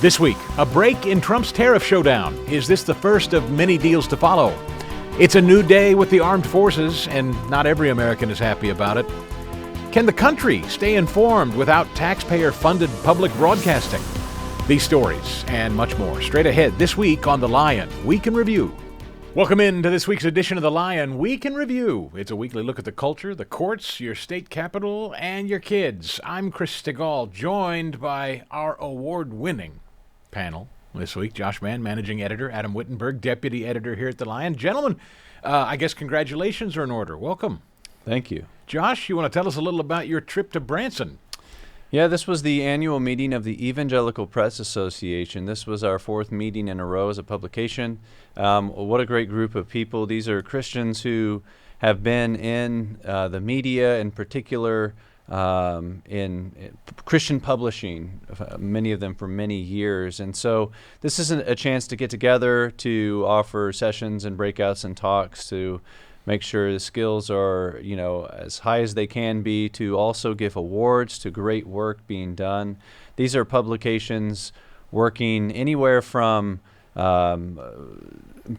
This week, a break in Trump's tariff showdown. Is this the first of many deals to follow? It's a new day with the armed forces, and not every American is happy about it. Can the country stay informed without taxpayer-funded public broadcasting? These stories and much more straight ahead this week on The Lion Week in Review. Welcome into this week's edition of The Lion Week in Review. It's a weekly look at the culture, the courts, your state capitol, and your kids. I'm Chris Stigall, joined by our award-winning panel this week. Josh Mann, managing editor. Adam Wittenberg, deputy editor here at The Lion. Gentlemen, I guess congratulations are in order. Welcome. Thank you. Josh, you want to tell us a little about your trip to Branson? Yeah, this was the annual meeting of the Evangelical Press Association. This was our fourth meeting in a row as a publication. What a great group of people. These are Christians who have been in the media, in particular in Christian publishing, many of them for many years. And so this isn't a chance to get together to offer sessions and breakouts and talks to make sure the skills are, as high as they can be, to also give awards to great work being done. These are publications working anywhere from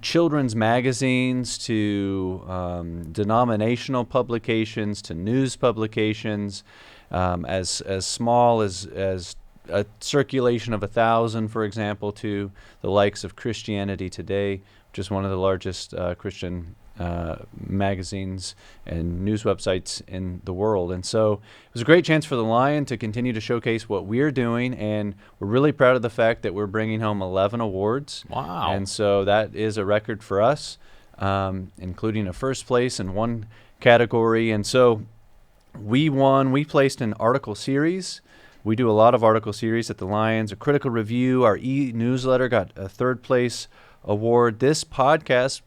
children's magazines to denominational publications to news publications, as small as a circulation of 1,000, for example, to the likes of Christianity Today, which is one of the largest Christian magazines and news websites in the world. And so it was a great chance for the Lion to continue to showcase what we're doing, and we're really proud of the fact that we're bringing home 11 awards. Wow. And so that is a record for us, including a first place in one category. And so we placed an article series. We do a lot of article series at the Lions. A critical review, our e-newsletter got a third place award. This podcast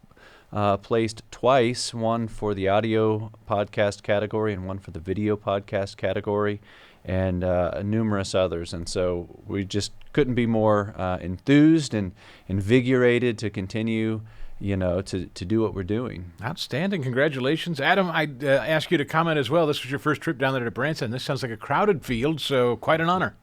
placed twice, one for the audio podcast category and one for the video podcast category, and numerous others. And so we just couldn't be more enthused and invigorated to continue, to do what we're doing. Outstanding. Congratulations. Adam, I'd ask you to comment as well. This was your first trip down there to Branson. This sounds like a crowded field, so quite an honor.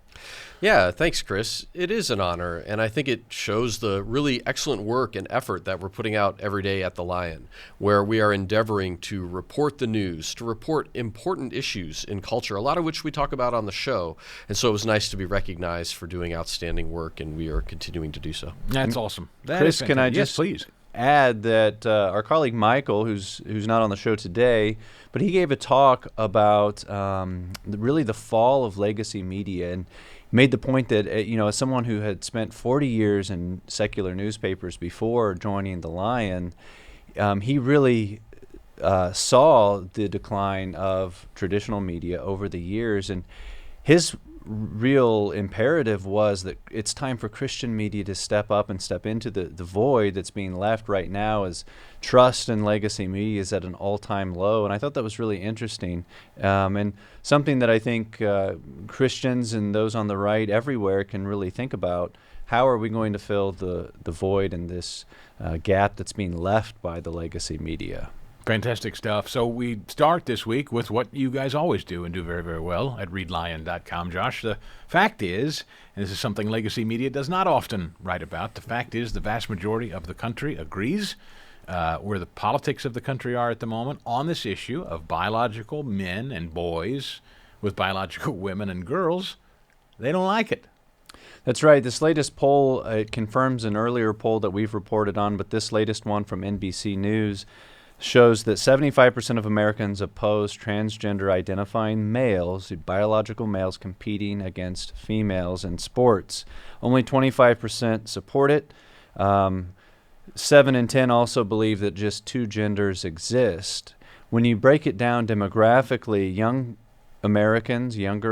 Yeah, thanks, Chris. It is an honor, and I think it shows the really excellent work and effort that we're putting out every day at The Lion, where we are endeavoring to report the news, to report important issues in culture, a lot of which we talk about on the show. And so it was nice to be recognized for doing outstanding work, and we are continuing to do so. That's awesome. Chris, can I just please add that our colleague Michael, who's not on the show today, but he gave a talk about really the fall of legacy media, and made the point that, as someone who had spent 40 years in secular newspapers before joining the Lion, he really saw the decline of traditional media over the years. And his real imperative was that it's time for Christian media to step up and step into the void that's being left right now, as trust in legacy media is at an all-time low. And I thought that was really interesting, and something that I think Christians and those on the right everywhere can really think about. How are we going to fill the void and this gap that's being left by the legacy media? Fantastic stuff. So we start this week with what you guys always do and do very, very well at readlion.com, Josh. The fact is, and this is something legacy media does not often write about, the fact is the vast majority of the country agrees where the politics of the country are at the moment on this issue of biological men and boys with biological women and girls. They don't like it. That's right. This latest poll, it confirms an earlier poll that we've reported on, but this latest one from NBC News shows that 75% of Americans oppose transgender identifying males, biological males, competing against females in sports. Only 25% support it. 7 in 10 also believe that just two genders exist. When you break it down demographically, younger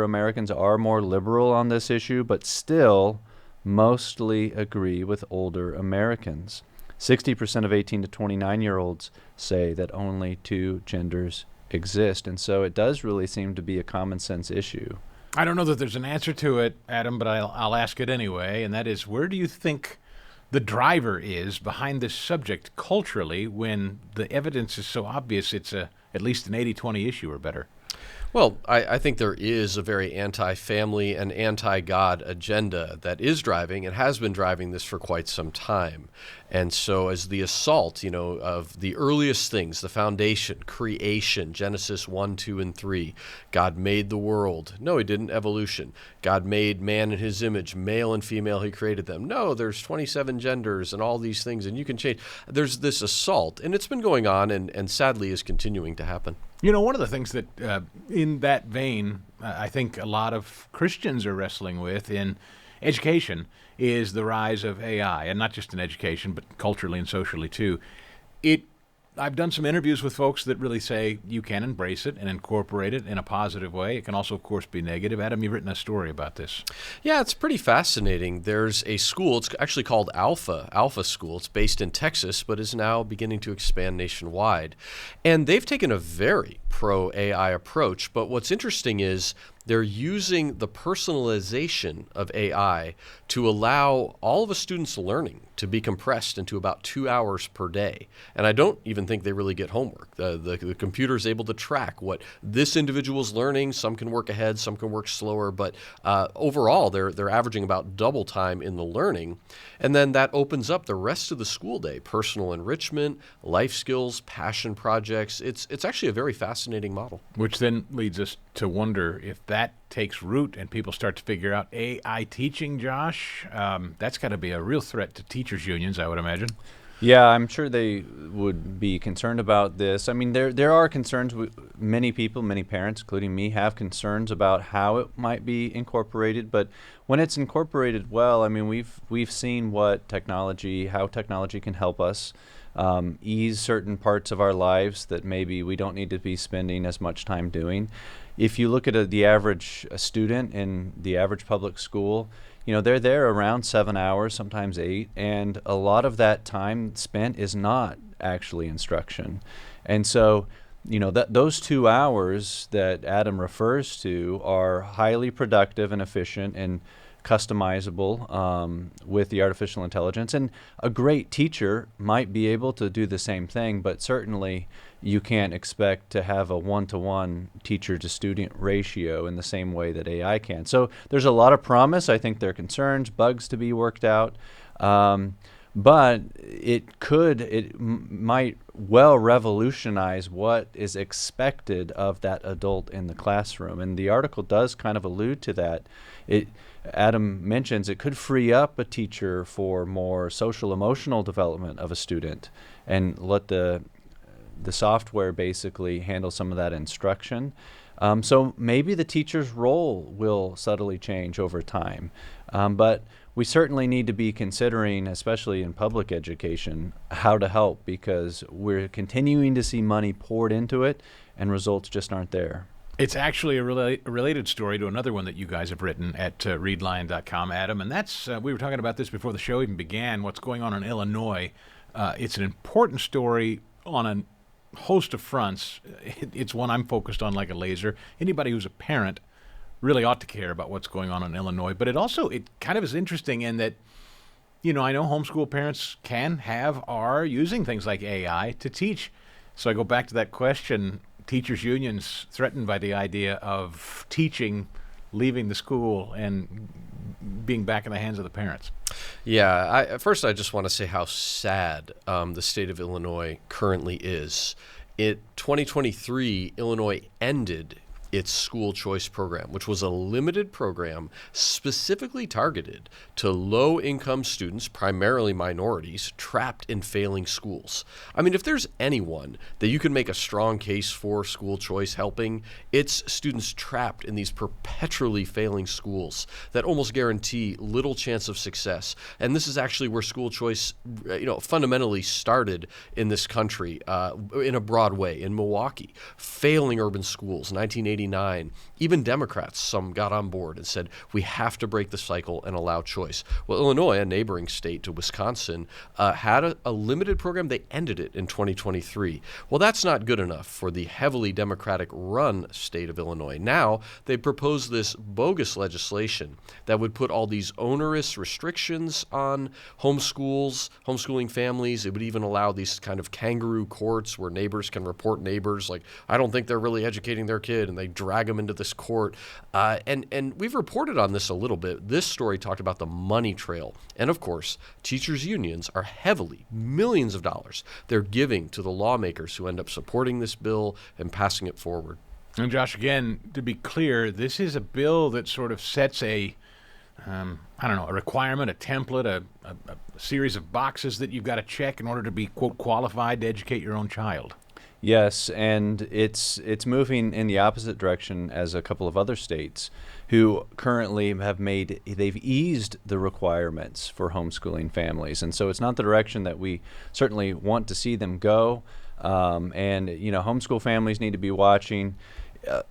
Americans are more liberal on this issue, but still mostly agree with older Americans. 60% of 18 to 29-year-olds say that only two genders exist. And so it does really seem to be a common sense issue. I don't know that there's an answer to it, Adam, but I'll ask it anyway, and that is, where do you think the driver is behind this subject culturally when the evidence is so obvious it's at least an 80-20 issue or better? Well, I think there is a very anti-family and anti-God agenda that is driving and has been driving this for quite some time. And so as the assault, of the earliest things, the foundation, creation, Genesis 1, 2, and 3, God made the world. No, he didn't. Evolution. God made man in his image, male and female, he created them. No, there's 27 genders and all these things, and you can change. There's this assault, and it's been going on and sadly is continuing to happen. One of the things that, in that vein, I think a lot of Christians are wrestling with in education is the rise of AI, and not just in education, but culturally and socially too. I've done some interviews with folks that really say you can embrace it and incorporate it in a positive way. It can also, of course, be negative. Adam, you've written a story about this. Yeah, it's pretty fascinating. There's a school, it's actually called Alpha School. It's based in Texas, but is now beginning to expand nationwide. And they've taken a very pro-AI approach, but what's interesting is they're using the personalization of AI to allow all of a student's learning to be compressed into about 2 hours per day. And I don't even think they really get homework. The computer is able to track what this individual's learning. Some can work ahead, some can work slower, but overall they're averaging about double time in the learning. And then that opens up the rest of the school day, personal enrichment, life skills, passion projects. It's actually a very fascinating model. Which then leads us to wonder if that takes root and people start to figure out AI teaching, Josh, that's got to be a real threat to teachers' unions, I would imagine. Yeah, I'm sure they would be concerned about this. I mean, there are concerns. Many people, many parents, including me, have concerns about how it might be incorporated. But when it's incorporated well, I mean, we've seen how technology can help us ease certain parts of our lives that maybe we don't need to be spending as much time doing. If you look at the average student in the average public school, they're there around 7 hours, sometimes 8, and a lot of that time spent is not actually instruction. And so, those 2 hours that Adam refers to are highly productive and efficient and customizable with the artificial intelligence. And a great teacher might be able to do the same thing, but certainly you can't expect to have a one-to-one teacher-to-student ratio in the same way that AI can. So there's a lot of promise. I think there are concerns, bugs to be worked out. But it might well revolutionize what is expected of that adult in the classroom. And the article does kind of allude to that. Adam mentions it could free up a teacher for more social emotional development of a student and let the software basically handle some of that instruction. So maybe the teacher's role will subtly change over time. But we certainly need to be considering, especially in public education, how to help, because we're continuing to see money poured into it and results just aren't there. It's actually a related story to another one that you guys have written at readlion.com, Adam, and that's, we were talking about this before the show even began, what's going on in Illinois. It's an important story on a host of fronts. It's one I'm focused on like a laser. Anybody who's a parent really ought to care about what's going on in Illinois, but it kind of is interesting in that, I know homeschool parents are using things like AI to teach. So I go back to that question, teachers' unions threatened by the idea of teaching, leaving the school, and being back in the hands of the parents. Yeah, first I just want to say how sad the state of Illinois currently is. In 2023, Illinois ended its school choice program, which was a limited program specifically targeted to low-income students, primarily minorities, trapped in failing schools. I mean, if there's anyone that you can make a strong case for school choice helping, it's students trapped in these perpetually failing schools that almost guarantee little chance of success. And this is actually where school choice, fundamentally started in this country in a broad way. In Milwaukee, failing urban schools, 1989. Even Democrats, some got on board and said, we have to break the cycle and allow choice. Well, Illinois, a neighboring state to Wisconsin, had a limited program. They ended it in 2023. Well, that's not good enough for the heavily Democratic-run state of Illinois. Now, they proposed this bogus legislation that would put all these onerous restrictions on homeschooling families. It would even allow these kind of kangaroo courts where neighbors can report neighbors, like, I don't think they're really educating their kid, and they drag them into this court. And we've reported on this a little bit. This story talked about the money trail. And of course, teachers' unions are heavily, millions of dollars, they're giving to the lawmakers who end up supporting this bill and passing it forward. And Josh, again, to be clear, this is a bill that sort of sets a requirement, a template, a series of boxes that you've got to check in order to be, quote, qualified to educate your own child. Yes, and it's moving in the opposite direction as a couple of other states who currently they've eased the requirements for homeschooling families. And so it's not the direction that we certainly want to see them go. And homeschool families need to be watching.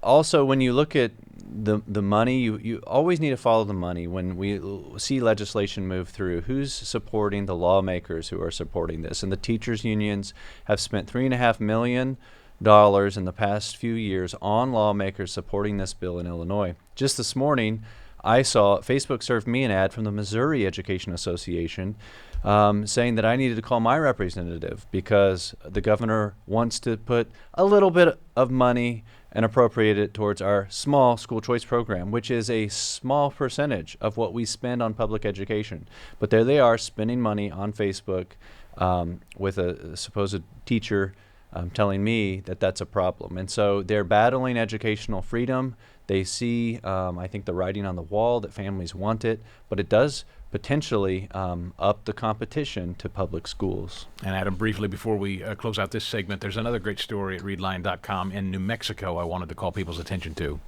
Also, when you look at the money, you always need to follow the money. When we see legislation move through, who's supporting the lawmakers who are supporting this? And the teachers' unions have spent $3.5 million in the past few years on lawmakers supporting this bill in Illinois. Just this morning, I saw Facebook served me an ad from the Missouri Education Association saying that I needed to call my representative because the governor wants to put a little bit of money and appropriate it towards our small school choice program, which is a small percentage of what we spend on public education. But there they are spending money on Facebook with a supposed teacher telling me that that's a problem. And so they're battling educational freedom. They see, I think, the writing on the wall that families want it, but it does potentially up the competition to public schools. And Adam, briefly before we close out this segment, there's another great story at readline.com in New Mexico I wanted to call people's attention to.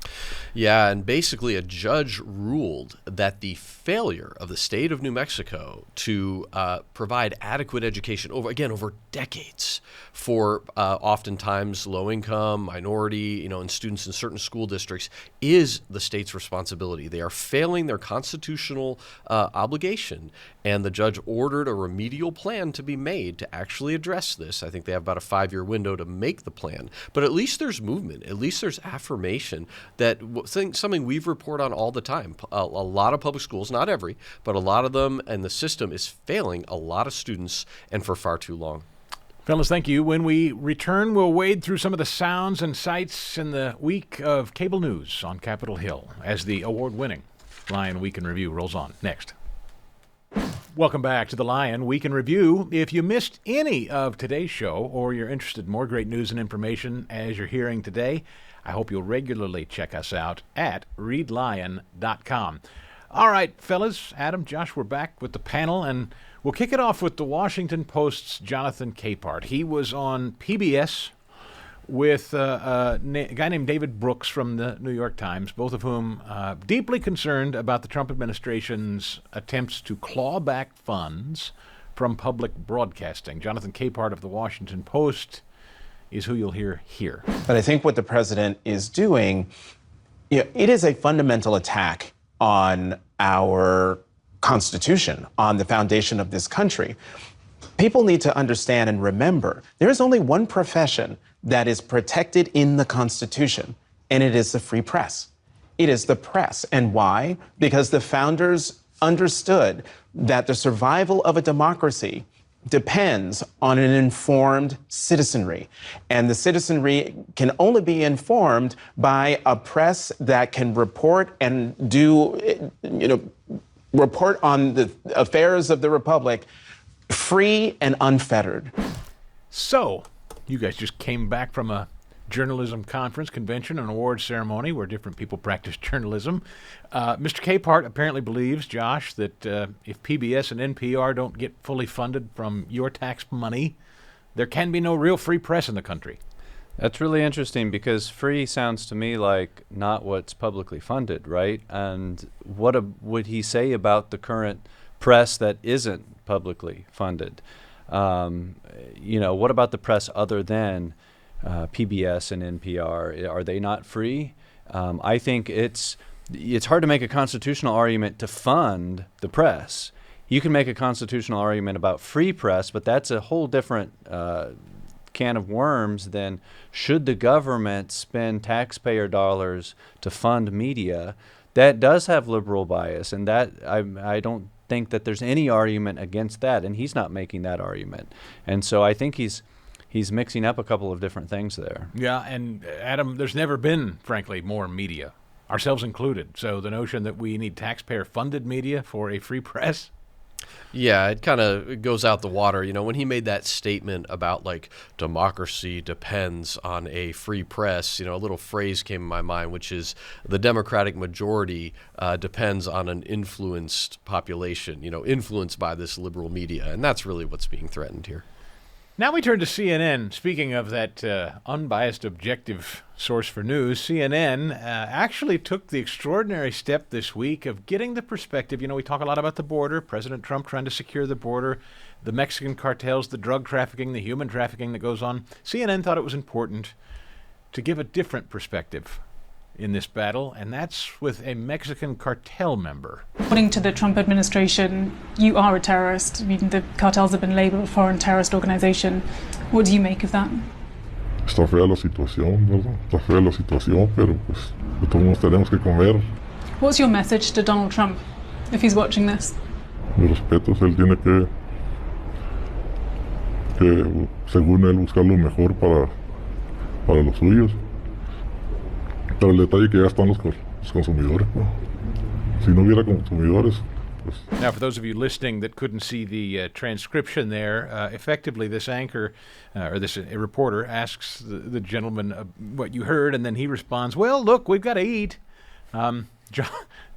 Yeah, and basically a judge ruled that the failure of the state of New Mexico to provide adequate education over decades for oftentimes low-income, minority, and students in certain school districts is the state's responsibility. They are failing their constitutional obligation, and the judge ordered a remedial plan to be made to actually address this. I think they have about a 5-year window to make the plan, but at least there's movement. At least there's affirmation that something we've reported on all the time. A lot of public schools, not every, but a lot of them, and the system is failing a lot of students and for far too long. Fellas, thank you. When we return, we'll wade through some of the sounds and sights in the week of cable news on Capitol Hill as the award-winning Lion Week in Review rolls on. Next. Welcome back to the Lion Week in Review. If you missed any of today's show or you're interested in more great news and information as you're hearing today, I hope you'll regularly check us out at readlion.com. All right, fellas, Adam, Josh, we're back with the panel, and we'll kick it off with the Washington Post's Jonathan Capehart. He was on PBS with a guy named David Brooks from the New York Times, both of whom deeply concerned about the Trump administration's attempts to claw back funds from public broadcasting. Jonathan Capehart of the Washington Post is who you'll hear here. But I think what the president is doing, it is a fundamental attack on our Constitution, on the foundation of this country. People need to understand and remember there is only one profession that is protected in the Constitution, and it is the free press. It is the press. And why? Because the founders understood that the survival of a democracy depends on an informed citizenry. And the citizenry can only be informed by a press that can report and report on the affairs of the republic free and unfettered. So, you guys just came back from a journalism conference, convention, and awards ceremony where different people practice journalism. Mr. Capehart apparently believes, Josh, that if PBS and NPR don't get fully funded from your tax money, there can be no real free press in the country. That's really interesting because free sounds to me like not what's publicly funded, right? And what would he say about the current press that isn't publicly funded? What about the press other than PBS and NPR? Are they not free? I think it's hard to make a constitutional argument to fund the press. You can make a constitutional argument about free press, but that's a whole different can of worms than should the government spend taxpayer dollars to fund media that does have liberal bias, and that I don't think that there's any argument against that, and he's not making that argument. And so I think he's he's mixing up a couple of different things there. Yeah, and Adam, there's never been, frankly, more media, ourselves included. So the notion that we need taxpayer-funded media for a free press? Yeah, it kind of goes out the water. You know, when he made that statement about like democracy depends on a free press, you know, a little phrase came in my mind, which is the Democratic majority depends on an influenced population, you know, influenced by this liberal media. And that's really what's being threatened here. Now we turn to CNN. Speaking of that unbiased, objective source for news, CNN actually took the extraordinary step this week of getting the perspective. You know, we talk a lot about the border, President Trump trying to secure the border, the Mexican cartels, the drug trafficking, the human trafficking that goes on. CNN thought it was important to give a different perspective in this battle, and that's with a Mexican cartel member. According to the Trump administration, you are a terrorist. I mean, the cartels have been labeled a foreign terrorist organization. What do you make of that? Está fea la situación, ¿verdad? Está fea la situación, pero pues de todos modos tenemos que comer. What's your message to Donald Trump if he's watching this? Mi respeto, él tiene que según él buscar lo mejor para los suyos. Pero el detalle que ya están los consumidores, ¿no? Si no hubiera consumidores, pues... Now, for those of you listening that couldn't see the transcription there, effectively this anchor, or this a reporter, asks the gentleman what you heard, and then he responds, well, look, we've got to eat.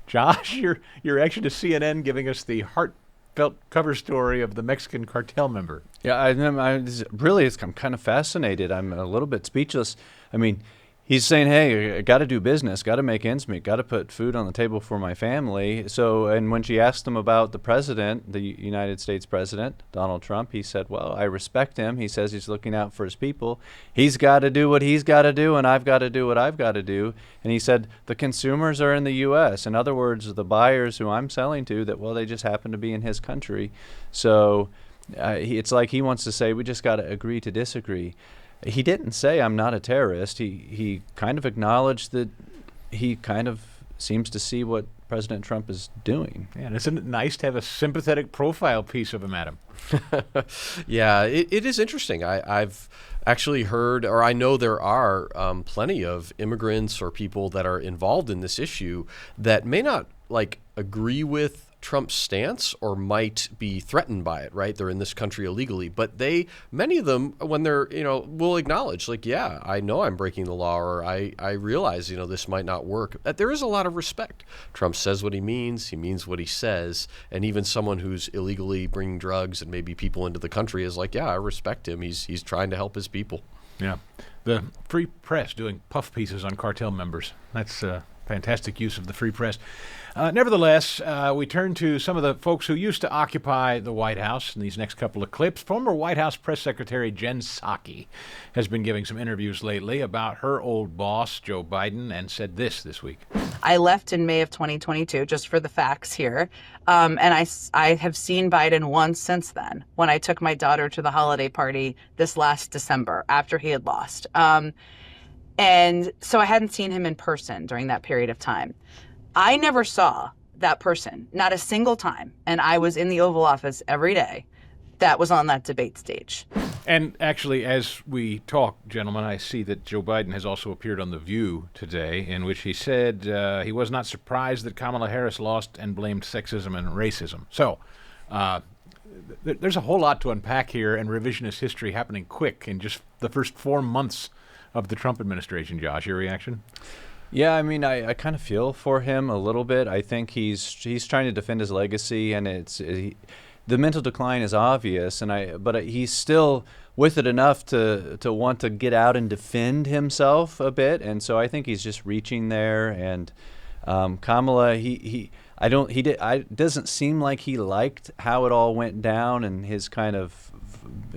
Josh, your reaction to CNN giving us the heartfelt cover story of the Mexican cartel member. Yeah, I'm kind of fascinated. I'm a little bit speechless. I mean, he's saying, hey, I got to do business, got to make ends meet, got to put food on the table for my family. So, and when she asked him about the president, the United States president, Donald Trump, he said, well, I respect him. He says he's looking out for his people. He's got to do what he's got to do, and I've got to do what I've got to do. And he said, the consumers are in the U.S. In other words, the buyers who I'm selling to, that, well, they just happen to be in his country. So it's like he wants to say, we just got to agree to disagree. He didn't say I'm not a terrorist. He kind of acknowledged that he kind of seems to see what President Trump is doing. Yeah, and isn't it nice to have a sympathetic profile piece of him, Adam? Yeah, it is interesting. I've actually heard, or I know there are plenty of immigrants or people that are involved in this issue that may not like agree with Trump's stance or might be threatened by it, right? They're in this country illegally, but many of them, when they're, will acknowledge like, yeah, I know I'm breaking the law, or I realize, this might not work. There is a lot of respect. Trump says what he means what he says. And even someone who's illegally bringing drugs and maybe people into the country is like, yeah, I respect him. He's trying to help his people. Yeah. The free press doing puff pieces on cartel members. That's fantastic use of the free press. Nevertheless, we turn to some of the folks who used to occupy the White House in these next couple of clips. Former White House Press Secretary Jen Psaki has been giving some interviews lately about her old boss, Joe Biden, and said this week. I left in May of 2022, just for the facts here. And I have seen Biden once since then, when I took my daughter to the holiday party this last December after he had lost. And so I hadn't seen him in person during that period of time. I never saw that person, not a single time. And I was in the Oval Office every day that was on that debate stage. And actually, as we talk, gentlemen, I see that Joe Biden has also appeared on The View today, in which he said he was not surprised that Kamala Harris lost and blamed sexism and racism. So there's a whole lot to unpack here, and revisionist history happening quick in just the first 4 months of the Trump administration. Josh, your reaction? Yeah, I mean, I kind of feel for him a little bit. I think he's trying to defend his legacy, and the mental decline is obvious, but he's still with it enough to want to get out and defend himself a bit, and so I think he's just reaching there. And Kamala, it doesn't seem like he liked how it all went down and his kind of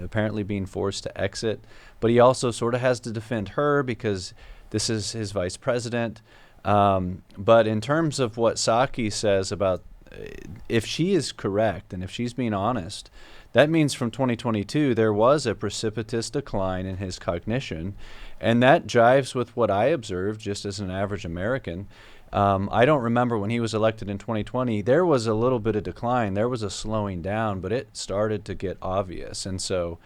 apparently being forced to exit, but he also sort of has to defend her because this is his vice president. But in terms of what Psaki says about if she is correct and if she's being honest, that means from 2022 there was a precipitous decline in his cognition, and that jives with what I observed just as an average American. I don't remember when he was elected in 2020, there was a little bit of decline, there was a slowing down, but it started to get obvious. And so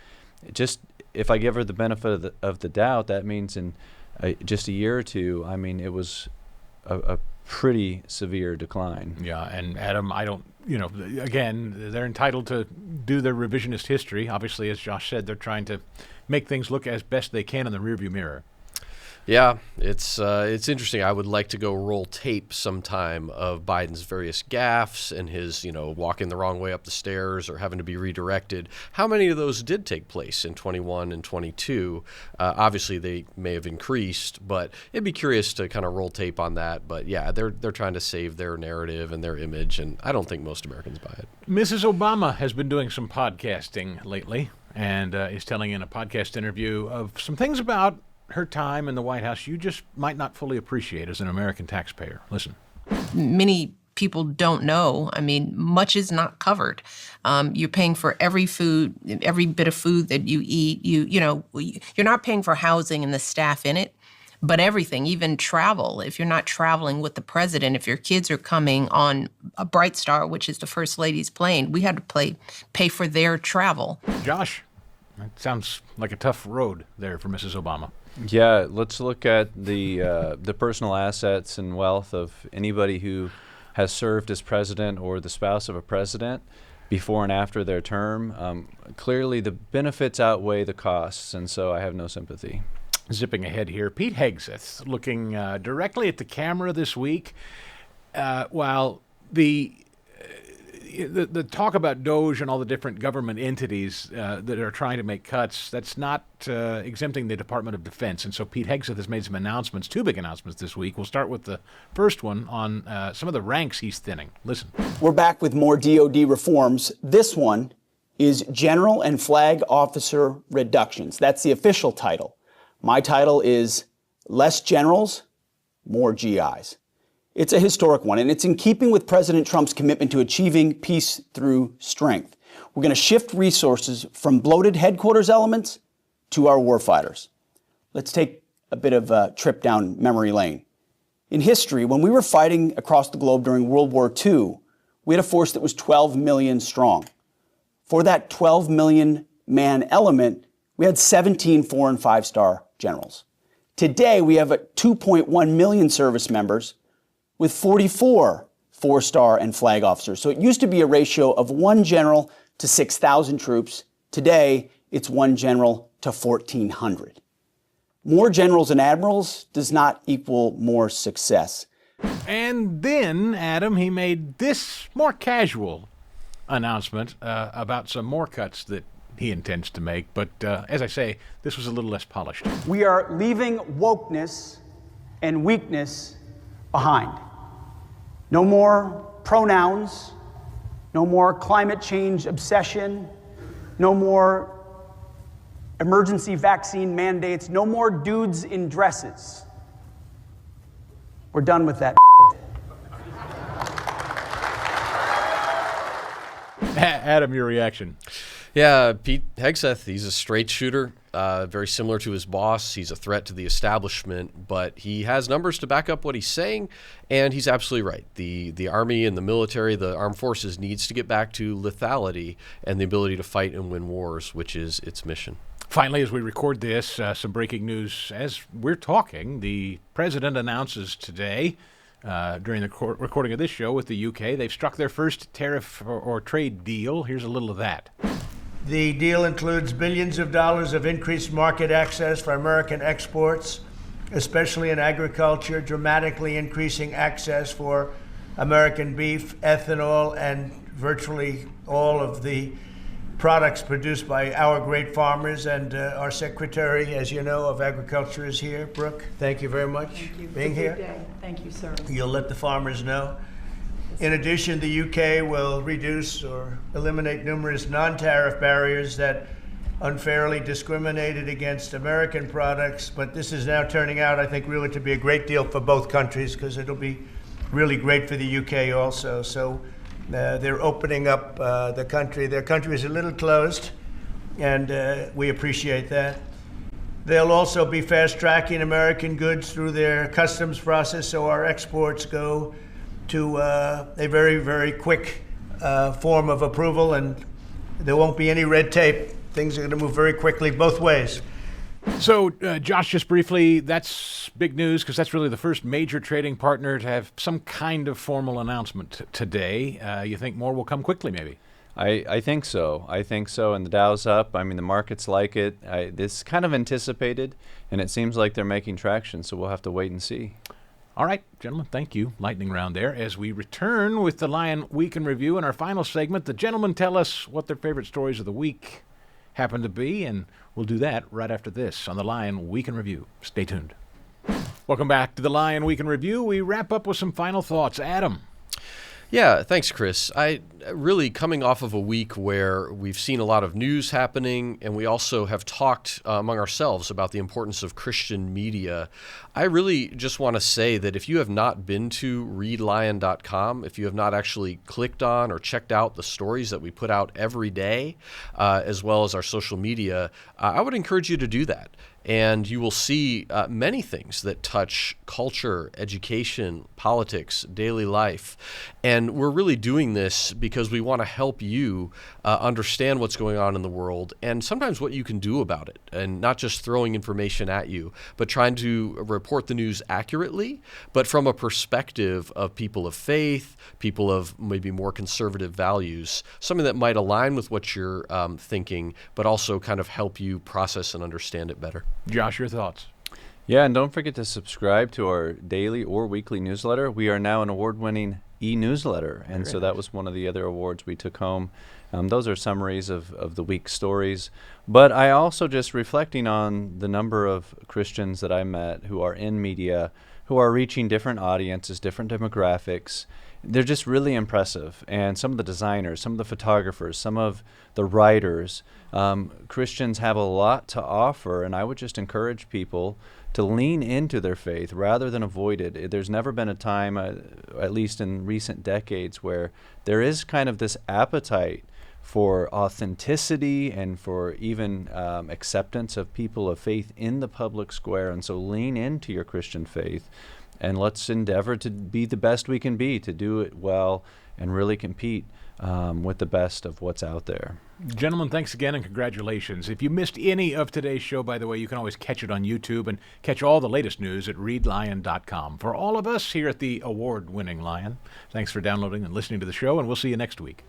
if I give her the benefit of the doubt, that means in just a year or two, I mean, it was a pretty severe decline. Yeah, and Adam, I don't, again, they're entitled to do their revisionist history. Obviously, as Josh said, they're trying to make things look as best they can in the rearview mirror. Yeah, it's interesting. I would like to go roll tape sometime of Biden's various gaffes and his, walking the wrong way up the stairs or having to be redirected. How many of those did take place in 21 and 22? Obviously, they may have increased, but it'd be curious to kind of roll tape on that. But yeah, they're trying to save their narrative and their image, and I don't think most Americans buy it. Mrs. Obama has been doing some podcasting lately and is telling in a podcast interview of some things about her time in the White House you just might not fully appreciate as an American taxpayer. Listen. Many people don't know. I mean, much is not covered. You're paying for every bit of food that you eat. You're not paying for housing and the staff in it, but everything, even travel. If you're not traveling with the president, if your kids are coming on a Bright Star, which is the First Lady's plane, we had to pay for their travel. Josh, that sounds like a tough road there for Mrs. Obama. Yeah, let's look at the personal assets and wealth of anybody who has served as president or the spouse of a president before and after their term. Clearly, the benefits outweigh the costs, and so I have no sympathy. Zipping ahead here, Pete Hegseth looking directly at the camera this week while the talk about DOGE and all the different government entities that are trying to make cuts, that's not exempting the Department of Defense. And so Pete Hegseth has made some announcements, 2 big announcements this week. We'll start with the first one on some of the ranks he's thinning. Listen. We're back with more DOD reforms. This one is General and Flag Officer Reductions. That's the official title. My title is Less Generals, More GIs. It's a historic one, and it's in keeping with President Trump's commitment to achieving peace through strength. We're going to shift resources from bloated headquarters elements to our warfighters. Let's take a bit of a trip down memory lane. In history, when we were fighting across the globe during World War II, we had a force that was 12 million strong. For that 12 million man element, we had 17 4- and 5-star generals. Today, we have 2.1 million service members with 44 4-star and flag officers. So it used to be a ratio of 1 general to 6,000 troops. Today, it's 1 general to 1,400. More generals and admirals does not equal more success. And then, Adam, he made this more casual announcement about some more cuts that he intends to make. But as I say, this was a little less polished. We are leaving wokeness and weakness behind. No more pronouns, no more climate change obsession, no more emergency vaccine mandates, no more dudes in dresses. We're done with that. Adam, your reaction? Yeah, Pete Hegseth, he's a straight shooter, very similar to his boss. He's a threat to the establishment, but he has numbers to back up what he's saying, and he's absolutely right. The Army and the military, the armed forces, needs to get back to lethality and the ability to fight and win wars, which is its mission. Finally, as we record this, some breaking news. As we're talking, the president announces today, during the recording of this show with the UK, they've struck their first tariff or trade deal. Here's a little of that. The deal includes billions of dollars of increased market access for American exports, especially in agriculture, dramatically increasing access for American beef, ethanol, and virtually all of the products produced by our great farmers. And our Secretary, as you know, of Agriculture is here. Brooke, thank you very much for being here. Day. Thank you, sir. You'll let the farmers know. In addition, the UK will reduce or eliminate numerous non-tariff barriers that unfairly discriminated against American products. But this is now turning out, I think, really to be a great deal for both countries, because it'll be really great for the UK also. So they're opening up the country. Their country is a little closed, and we appreciate that. They'll also be fast-tracking American goods through their customs process, so our exports go to a very, very quick form of approval, and there won't be any red tape things are going to move very quickly both ways. So, Josh, just briefly, that's big news because that's really the first major trading partner to have some kind of formal announcement today. You think more will come quickly, maybe? I think so. I think so. And the Dow's up. I mean, the markets like it. This kind of anticipated, and it seems like they're making traction. So we'll have to wait and see. All right, gentlemen, thank you. Lightning round there. As we return with the Lion Week in Review in our final segment, the gentlemen tell us what their favorite stories of the week happen to be, and we'll do that right after this on the Lion Week in Review. Stay tuned. Welcome back to the Lion Week in Review. We wrap up with some final thoughts. Adam. Yeah, thanks, Chris. I really coming off of a week where we've seen a lot of news happening, and we also have talked among ourselves about the importance of Christian media. I really just want to say that if you have not been to readlion.com, if you have not actually clicked on or checked out the stories that we put out every day, as well as our social media, I would encourage you to do that. And you will see many things that touch culture, education, politics, daily life. And we're really doing this because we want to help you understand what's going on in the world and sometimes what you can do about it. And not just throwing information at you, but trying to report the news accurately, but from a perspective of people of faith, people of maybe more conservative values, something that might align with what you're thinking, but also kind of help you process and understand it better. Josh, your thoughts? Yeah, and don't forget to subscribe to our daily or weekly newsletter. We are now an award-winning e-newsletter, and so that was one of the other awards we took home. Those are summaries of the week's stories. But I also just reflecting on the number of Christians that I met who are in media, who are reaching different audiences, different demographics. They're just really impressive. And some of the designers, some of the photographers, some of the writers, Christians have a lot to offer, and I would just encourage people to lean into their faith rather than avoid it. There's never been a time, at least in recent decades, where there is kind of this appetite for authenticity and for even acceptance of people of faith in the public square. And so lean into your Christian faith, and let's endeavor to be the best we can be, to do it well and really compete with the best of what's out there. Gentlemen, thanks again and congratulations. If you missed any of today's show, by the way, you can always catch it on YouTube and catch all the latest news at readlion.com. For all of us here at the award-winning Lion, thanks for downloading and listening to the show, and we'll see you next week.